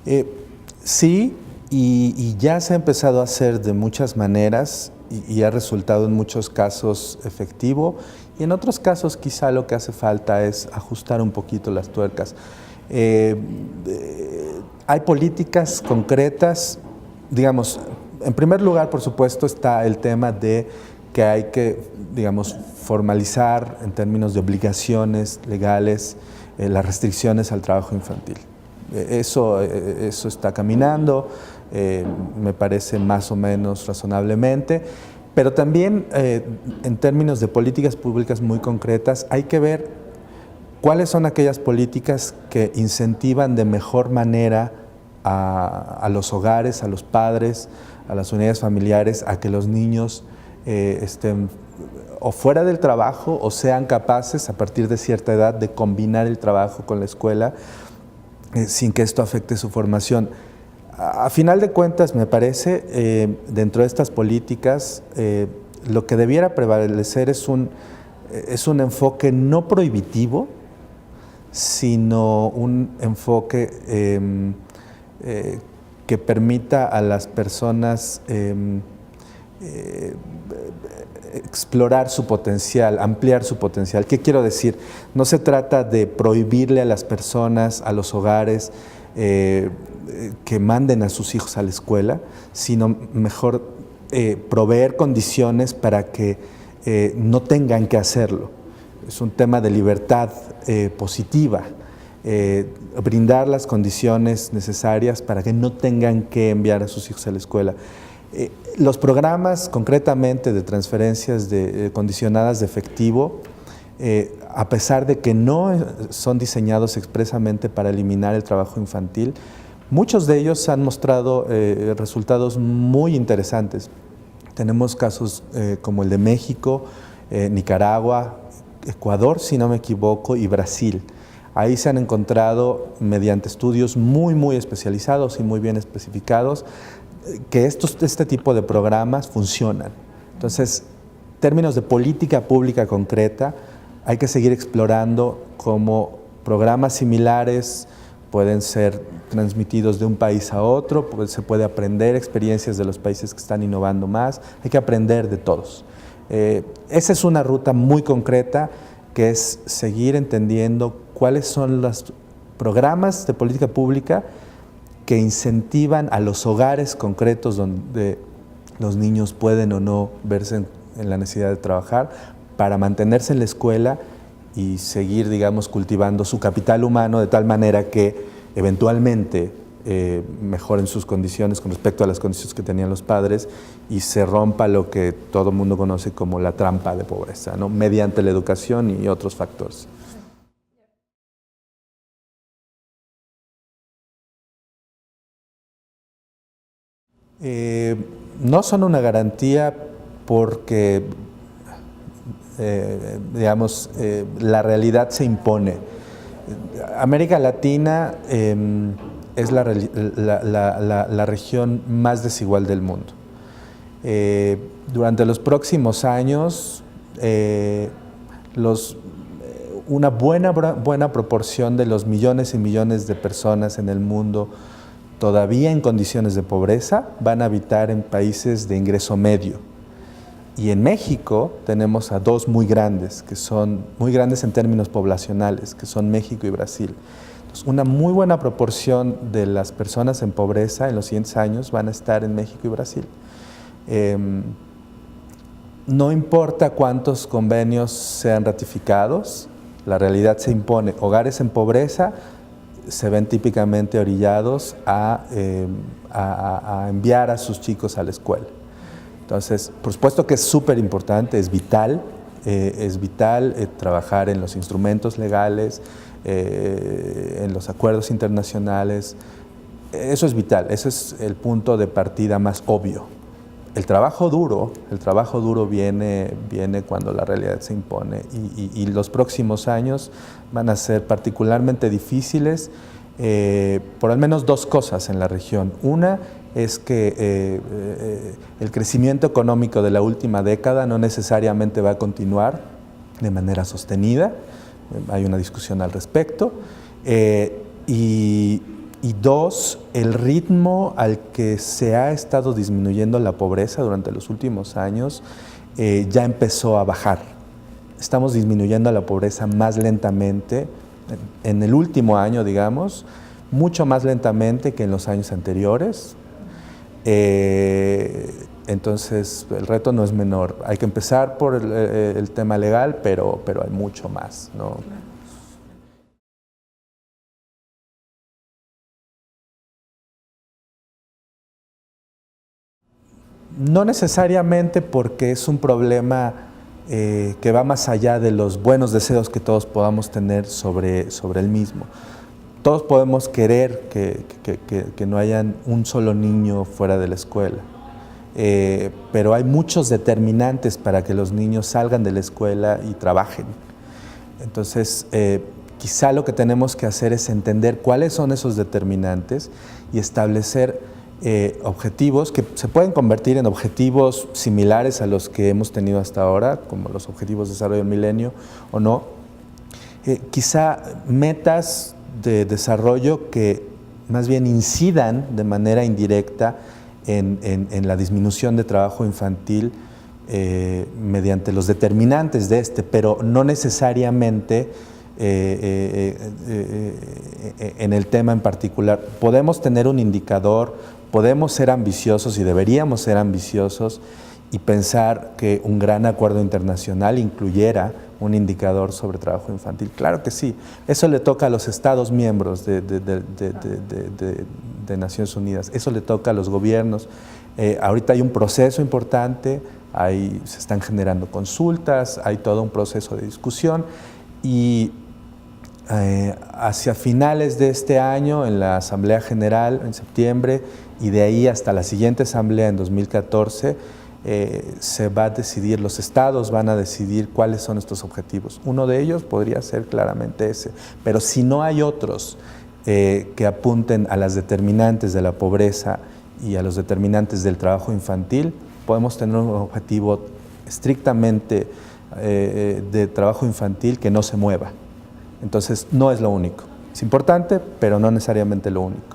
Eh, sí, y ya se ha empezado a hacer de muchas maneras y ha resultado en muchos casos efectivo, y en otros casos quizá lo que hace falta es ajustar un poquito las tuercas. Eh, Hay políticas concretas, digamos, en primer lugar, por supuesto, está el tema de que hay que, digamos, formalizar en términos de obligaciones legales las restricciones al trabajo infantil. Eso está caminando, me parece más o menos razonablemente, pero también en términos de políticas públicas muy concretas hay que ver cuáles son aquellas políticas que incentivan de mejor manera a los hogares, a los padres, a las unidades familiares, a que los niños estén o fuera del trabajo o sean capaces a partir de cierta edad de combinar el trabajo con la escuela sin que esto afecte su formación. A final de cuentas, me parece, dentro de estas políticas, lo que debiera prevalecer es un enfoque no prohibitivo, sino un enfoque que permita a las personas explorar su potencial, ampliar su potencial. ¿Qué quiero decir? No se trata de prohibirle a las personas, a los hogares, que manden a sus hijos a la escuela, sino mejor proveer condiciones para que no tengan que hacerlo. Es un tema de libertad positiva, brindar las condiciones necesarias para que no tengan que enviar a sus hijos a la escuela. Los programas concretamente de transferencias condicionadas de efectivo, a pesar de que no son diseñados expresamente para eliminar el trabajo infantil, muchos de ellos han mostrado resultados muy interesantes. Tenemos casos como el de México, Nicaragua, Ecuador, si no me equivoco, y Brasil. Ahí se han encontrado, mediante estudios muy especializados y muy bien especificados, que este tipo de programas funcionan. Entonces, en términos de política pública concreta, hay que seguir explorando cómo programas similares pueden ser transmitidos de un país a otro, se puede aprender experiencias de los países que están innovando más, hay que aprender de todos. Esa es una ruta muy concreta, que es seguir entendiendo cuáles son los programas de política pública que incentivan a los hogares concretos donde los niños pueden o no verse en la necesidad de trabajar para mantenerse en la escuela y seguir, digamos, cultivando su capital humano de tal manera que eventualmente mejoren sus condiciones con respecto a las condiciones que tenían los padres y se rompa lo que todo el mundo conoce como la trampa de pobreza, ¿no? Mediante la educación y otros factores. No son una garantía porque, digamos, la realidad se impone. América Latina es la región más desigual del mundo. Durante los próximos años, una buena proporción de los millones y millones de personas en el mundo todavía en condiciones de pobreza van a habitar en países de ingreso medio. Y en México tenemos a dos muy grandes, que son muy grandes en términos poblacionales, que son México y Brasil. Entonces, una muy buena proporción de las personas en pobreza en los siguientes años van a estar en México y Brasil. No importa cuántos convenios sean ratificados, la realidad se impone. Hogares en pobreza se ven típicamente orillados a enviar a sus chicos a la escuela. Entonces, por supuesto que es súper importante, es vital trabajar en los instrumentos legales, en los acuerdos internacionales. Eso es vital, ese es el punto de partida más obvio. El trabajo duro viene cuando la realidad se impone y los próximos años van a ser particularmente difíciles por al menos dos cosas en la región. Una es que el crecimiento económico de la última década no necesariamente va a continuar de manera sostenida, hay una discusión al respecto, y Y dos, el ritmo al que se ha estado disminuyendo la pobreza durante los últimos años ya empezó a bajar. Estamos disminuyendo la pobreza más lentamente, en el último año, digamos, mucho más lentamente que en los años anteriores. Entonces, el reto no es menor. Hay que empezar por el tema legal, pero hay mucho más, ¿no? No necesariamente, porque es un problema que va más allá de los buenos deseos que todos podamos tener sobre el mismo. Todos podemos querer que no haya un solo niño fuera de la escuela, pero hay muchos determinantes para que los niños salgan de la escuela y trabajen. Entonces, quizá lo que tenemos que hacer es entender cuáles son esos determinantes y establecer objetivos que se pueden convertir en objetivos similares a los que hemos tenido hasta ahora, como los objetivos de desarrollo del milenio o no. Quizá metas de desarrollo que más bien incidan de manera indirecta en la disminución de trabajo infantil mediante los determinantes de este, pero no necesariamente en el tema en particular. Podemos tener un indicador, podemos ser ambiciosos y deberíamos ser ambiciosos y pensar que un gran acuerdo internacional incluyera un indicador sobre trabajo infantil. Claro que sí, eso le toca a los Estados miembros de Naciones Unidas, eso le toca a los gobiernos. Ahorita hay un proceso importante, se están generando consultas, hay todo un proceso de discusión y hacia finales de este año, en la Asamblea General en septiembre y de ahí hasta la siguiente Asamblea en 2014, se va a decidir, los estados van a decidir cuáles son estos objetivos. Uno de ellos podría ser claramente ese, pero si no hay otros que apunten a las determinantes de la pobreza y a los determinantes del trabajo infantil, podemos tener un objetivo estrictamente de trabajo infantil que no se mueva. Entonces, no es lo único. Es importante, pero no necesariamente lo único.